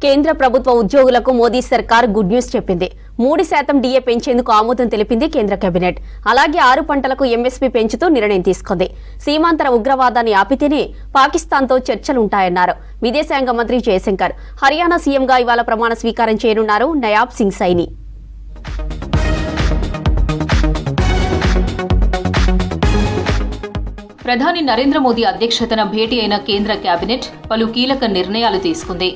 కేంద్ర ప్రభుత్వ ఉద్యోగులకు మోదీ సర్కార్ గుడ్ న్యూస్ చెప్పింది. 3% డిఏ పెంచేందుకు ఆమోదం తెలిపింది కేంద్ర కేబినెట్. అలాగే 6 పంటలకు ఎంఎస్పీ పెంచుతూ నిర్ణయం తీసుకుంది. సీమాంతర ఉగ్రవాదాన్ని ఆపితేనే పాకిస్తాన్తో చర్చలుంటాయన్నారు విదేశాంగ మంత్రి జయశంకర్. హర్యానా సీఎంగా ఇవాళ ప్రమాణ స్వీకారం చేయనున్నారు నయాబ్ సింగ్ సైని. ప్రధాని నరేంద్ర మోదీ అధ్యక్షతన భేటీ అయిన కేంద్ర కేబినెట్ పలు కీలక నిర్ణయాలు తీసుకుంది.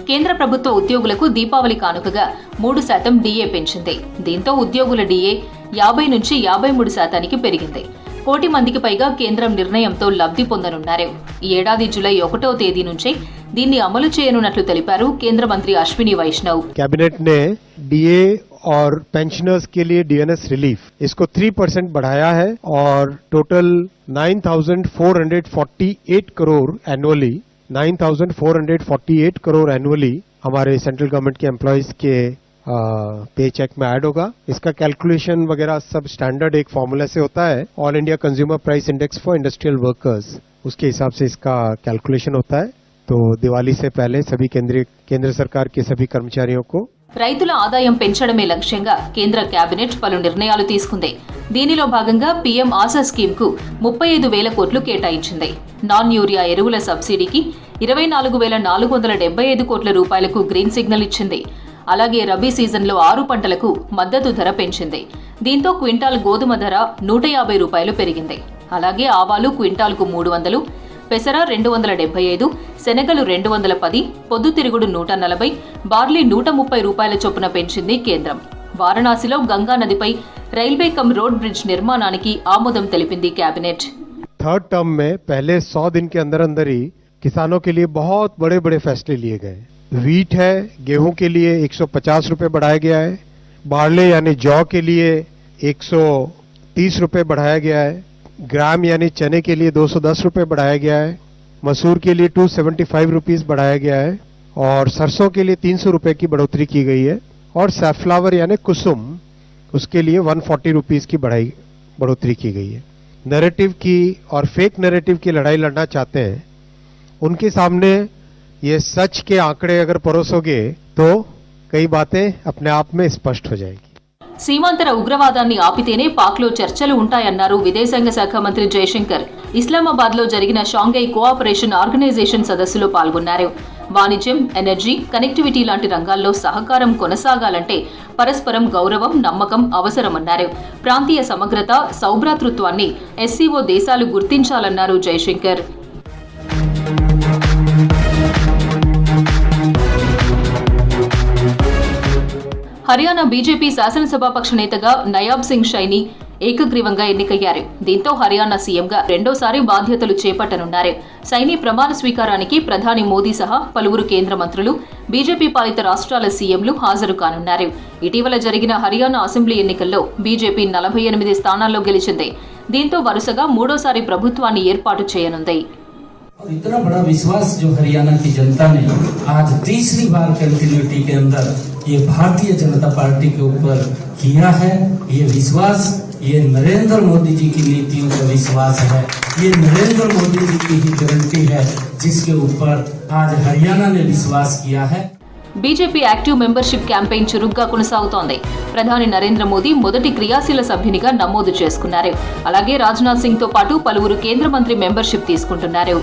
కేంద్ర ప్రభుత్వ ఉద్యోగులకు దీపావళి కానుకగా 3% డిఏ పెంచింది. దీంతో ఉద్యోగుల డిఏ 50 నుంచి 53% పెరిగింది. 1 కోటి మందికి పైగా కేంద్రం నిర్ణయంతో లబ్ధి పొందనున్నారు. ఈ ఏడాది జూలై 1వ తేదీ నుంచి దీన్ని అమలు చేయనున్నట్లు తెలిపారు కేంద్ర మంత్రి అశ్విని వైష్ణవ్. कैबिनेट ने डीए और पेंशनर्स के लिए डीएनएस रिलीफ इसको 3% बढ़ाया है और total 9,448 crore annually 9,448 crore annually हमारे सेंट्रल गवर्नमेंट के एम्प्लॉयज के पे चेक में ऐड होगा. इसका कैलकुलेशन वगैरह सब स्टैंडर्ड एक फॉर्मूला से होता है. All India consumer price index for industrial workers उसके हिसाब से इसका कैलकुलेशन होता है. तो दिवाली से पहले सभी केंद्र सरकार के सभी कर्मचारियों को రైతుల ఆదాయం పెంచడమే లక్ష్యంగా కేంద్ర కేబినెట్ పలు నిర్ణయాలు తీసుకుంది. దీనిలో భాగంగా పీఎం ఆశా స్కీమ్కు 35,000 కోట్లు కేటాయించింది. నాన్ యూరియా ఎరువుల సబ్సిడీకి 24,475 కోట్ల రూపాయలకు గ్రీన్ సిగ్నల్ ఇచ్చింది. అలాగే రబీ సీజన్లో 6 పంటలకు మద్దతు ధర పెంచింది. దీంతో క్వింటాల్ గోధుమ ధర 150 రూపాయలు పెరిగింది. అలాగే ఆవాలు క్వింటాల్కు 300, పెసర 275, శనగలు 210, పొద్దుతిరుగుడు 140, బార్లీ 130 రూపాయల చొప్పున పెంచింది కేంద్రం. వారణాసిలో గంగా నదిపై రైల్వే కమ్ రోడ్ బ్రిడ్జ్ నిర్మాణానికి ఆమోదం తెలిపింది కేబినెట్. थर्ड टर्म में पहले 100 दिन के अंदर ही किसानों के लिए बहुत बड़े बड़े फैसले लिए गए. वीट है, गेहूं के लिए 150 रुपए बढ़ाया गया है. बार्ले यानी जौ के लिए 130 रुपए बढ़ाया गया है. ग्राम यानी चने के लिए 210 रुपए बढ़ाया गया है. मसूर के लिए 275 रुपीज बढ़ाया गया है और सरसों के लिए 300 रुपए की बढ़ोतरी की गई है. और सैफ्लावर यानी कुसुम उसके लिए 140 रुपीज की बढ़ोतरी की गई है. नैरेटिव की और फेक नैरेटिव की लड़ाई लड़ना चाहते हैं उनके सामने ये सच के आंकड़े अगर परोसोगे तो कई बातें अपने आप में स्पष्ट हो जाएगी. సీమాంతర ఉగ్రవాదాన్ని ఆపితేనే పాక్లో చర్చలు ఉంటాయన్నారు విదేశాంగ శాఖ మంత్రి జయశంకర్. ఇస్లామాబాద్లో జరిగిన షాంఘై కోఆపరేషన్ ఆర్గనైజేషన్ సదస్సులో పాల్గొన్నారు. వాణిజ్యం, ఎనర్జీ, కనెక్టివిటీ లాంటి రంగాల్లో సహకారం కొనసాగాలంటే పరస్పరం గౌరవం, నమ్మకం అవసరమన్నారు. ప్రాంతీయ సమగ్రత, సౌభ్రాతృత్వాన్ని ఎస్సీఓ దేశాలు గుర్తించాలన్నారు జయశంకర్. హర్యానా బీజేపీ శాసనసభాపక్ష నేతగా నయాబ్ సింగ్ సైని ఏకగ్రీవంగా ఎన్నికయ్యారు. దీంతో హర్యానా సీఎంగా రెండోసారి బాధ్యతలు చేపట్టనున్నారు. సైని ప్రమాణ స్వీకారానికి ప్రధాని మోదీ సహా పలువురు కేంద్ర మంత్రులు, బీజేపీ పాలిత రాష్ట్రాల సీఎంలు హాజరు కానున్నారు. ఇటీవల జరిగిన హర్యానా అసెంబ్లీ ఎన్నికల్లో బీజేపీ 48 స్థానాల్లో గెలిచింది. దీంతో వరుసగా మూడోసారి ప్రభుత్వాన్ని ఏర్పాటు చేయనుంది. इतना बड़ा विश्वास जो हरियाणा की जनता ने आज तीसरी बार कंटिन्यूटी के अंदर ये भारतीय जनता पार्टी के ऊपर किया है, ये विश्वास ये नरेंद्र मोदी जी की नीतियों का विश्वास है. ये नरेंद्र मोदी जी की ही गारंटी है जिसके ऊपर आज हरियाणा ने विश्वास किया है. బీజేపీ యాక్టివ్ మెంబర్షిప్ క్యాంపెయిన్ చురుగ్గా కొనసాగుతోంది. ప్రధాని నరేంద్ర మోదీ మొదటి క్రియాశీల సభ్యునిగా నమోదు చేసుకున్నారు. అలాగే రాజ్నాథ్ సింగ్ తో పాటు పలువురు కేంద్ర మంత్రి మెంబర్షిప్ తీసుకుంటున్నారు.